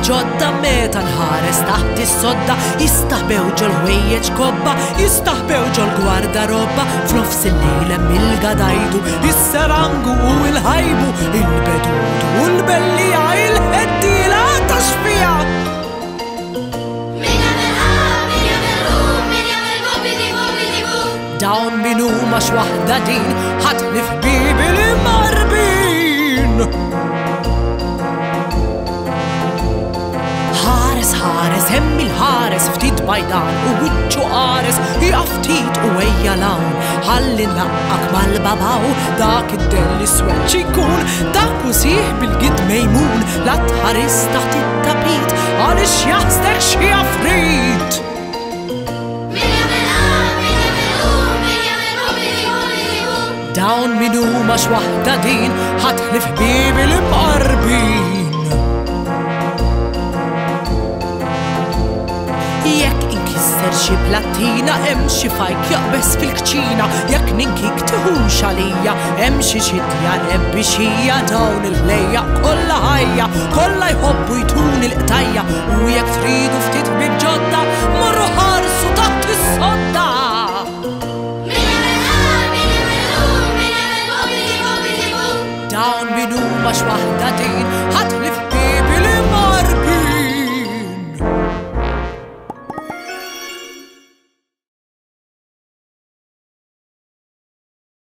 ġodda meta nħares taħt is-sodda jistaħbew ġol ħwejjeġ kobba, jistaħbew ġol gwardarobba f'nofs il-lejl hemm il-gadajdu, is-serangu u l-ħajbu, il-bedudu u l-bellija, il-ħeddiela tax-fija. Dawn min huma x'waħda din ħatli f'bibi li marbin. Ħares ħares hemm il-ħares ftit bajdan u wiċċu qares jaqaf ftit u ejja lawn ħalli naqqak mal-babaw dak id-delli swed x'ikun dak u sieħ bil-gid mejmun la tħares taħt it-tapit għaliex jaħsdek xi afrit. Dawn min huma x'waħda din ħatli f'bibi li mqarbin. Jekk inkisser xi plattina hemm xi fajk jaqbes fil-kċina, jekk ninkik tieħux għalija hemm xi xidja rebbixija dawn il-ħlejja kollha ħajja, kollha jħobbu jtun il-qtajja u jekk tridu ftit bil-ġodda morru ħarsu taħt is-sodda. Dawn min huma x'waħda din ħatli